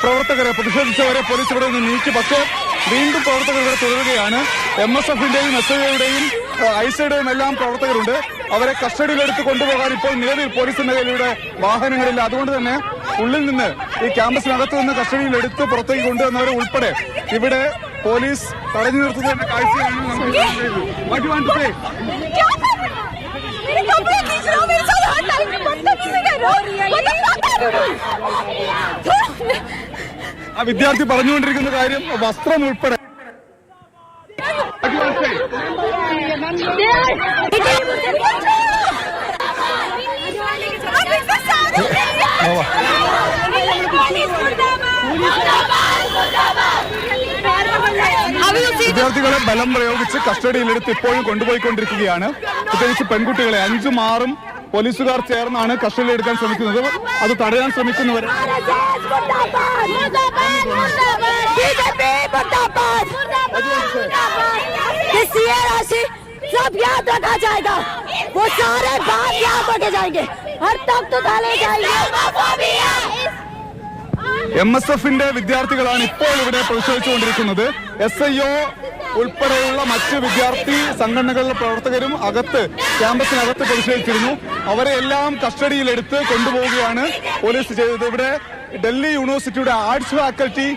പ്രവർത്തകരെ പ്രതിഷേധിച്ചവരെ പോലീസ് ഇവിടെ നിന്ന് നീക്കി. പക്ഷേ വീണ്ടും പ്രവർത്തകർ ഇവിടെ തുടരുകയാണ്. MSFന്റെയും SIOയുടെയും ഐസയുടെയും എല്ലാം പ്രവർത്തകരുണ്ട്. അവരെ കസ്റ്റഡിയിലെടുത്ത് കൊണ്ടുപോകാൻ ഇപ്പോൾ നിലവിൽ പോലീസിന്റെ കയ്യിലൂടെ വാഹനങ്ങളില്ല. അതുകൊണ്ട് തന്നെ ഉള്ളിൽ നിന്ന് ഈ ക്യാമ്പസിനകത്ത് നിന്ന് കസ്റ്റഡിയിലെടുത്ത് പുറത്തേക്ക് കൊണ്ടുവന്നവരെ ഉൾപ്പെടെ ഇവിടെ പോലീസ് തടഞ്ഞു നിർത്തുന്നതിന്റെ കാഴ്ചയാണ് നമുക്ക് ആ വിദ്യാർത്ഥി പറഞ്ഞുകൊണ്ടിരിക്കുന്ന കാര്യം വസ്ത്രം ഉൾപ്പെടെ വിദ്യാർത്ഥികളെ ബലം പ്രയോഗിച്ച് കസ്റ്റഡിയിലെടുത്ത് ഇപ്പോഴും കൊണ്ടുപോയിക്കൊണ്ടിരിക്കുകയാണ്. പ്രത്യേകിച്ച് പെൺകുട്ടികളെ 5ഉം 6ഉം പോലീസുകാർ ചേർന്നാണ് കസ്റ്റഡിയിലെടുക്കാൻ ശ്രമിക്കുന്നത്. അത് തടയാൻ ശ്രമിക്കുന്നവരെ सब याद रखा जाएगा, वो सारे बात याद रखे जाएंगे, हर तक तो डाले जाएंगे। MSFന്റെ വിദ്യാർത്ഥികളാണ് ഇപ്പോൾ ഇവിടെ പ്രതിഷേധിച്ചുകൊണ്ടിരിക്കുന്നത്. SIO ഉൾപ്പെടെയുള്ള മറ്റ് വിദ്യാർത്ഥി സംഘടനകളിലെ പ്രവർത്തകരും ക്യാമ്പസിനകത്ത് പ്രതിഷേധിച്ചിരുന്നു. അവരെ എല്ലാം കസ്റ്റഡിയിലെടുത്ത് കൊണ്ടുപോവുകയാണ് പോലീസ് ചെയ്തത്. ഇവിടെ ഡൽഹി യൂണിവേഴ്സിറ്റിയുടെ ആർട്സ് ഫാക്കൽറ്റി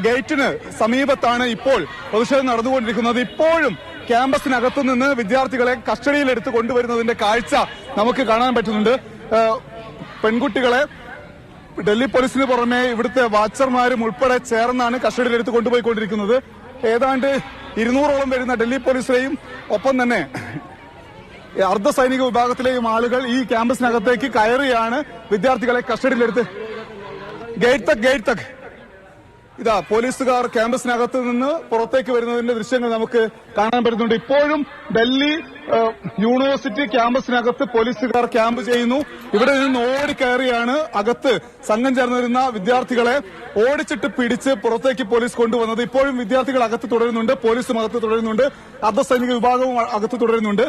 ഗേറ്റിന് സമീപത്താണ് ഇപ്പോൾ പ്രതിഷേധം നടന്നുകൊണ്ടിരിക്കുന്നത്. ഇപ്പോഴും ക്യാമ്പസിനകത്തു നിന്ന് വിദ്യാർത്ഥികളെ കസ്റ്റഡിയിലെടുത്ത് കൊണ്ടുവരുന്നതിന്റെ കാഴ്ച നമുക്ക് കാണാൻ പറ്റുന്നുണ്ട്. പെൺകുട്ടികളെ ഡൽഹി പോലീസിന് പുറമെ ഇവിടുത്തെ വാച്ചർമാരും ഉൾപ്പെടെ ചേർന്നാണ് കസ്റ്റഡിയിലെടുത്ത് കൊണ്ടുപോയിക്കൊണ്ടിരിക്കുന്നത്. ഏതാണ്ട് 200ഓളം വരുന്ന ഡൽഹി പോലീസിലെയും ഒപ്പം തന്നെ അർദ്ധ സൈനിക വിഭാഗത്തിലെയും ആളുകൾ ഈ ക്യാമ്പസിനകത്തേക്ക് കയറിയാണ് വിദ്യാർത്ഥികളെ കസ്റ്റഡിയിലെടുത്ത് ഗേറ്റ് തക് ഇതാ പോലീസുകാർ ക്യാമ്പസിനകത്ത് നിന്ന് പുറത്തേക്ക് വരുന്നതിന്റെ ദൃശ്യങ്ങൾ നമുക്ക് കാണാൻ പറ്റുന്നുണ്ട്. ഇപ്പോഴും ഡൽഹി യൂണിവേഴ്സിറ്റി ക്യാമ്പസിനകത്ത് പോലീസുകാർ ക്യാമ്പ് ചെയ്യുന്നു. ഇവിടെ നിന്ന് ഓടിക്കയറിയാണ് അകത്ത് സംഘം ചേർന്നിരുന്ന വിദ്യാർത്ഥികളെ ഓടിച്ചിട്ട് പിടിച്ച് പുറത്തേക്ക് പോലീസ് കൊണ്ടുവന്നത്. ഇപ്പോഴും വിദ്യാർത്ഥികൾ അകത്ത് തുടരുന്നുണ്ട്, പോലീസും അകത്ത് തുടരുന്നുണ്ട്, അർദ്ധസൈനിക വിഭാഗവും അകത്ത് തുടരുന്നുണ്ട്.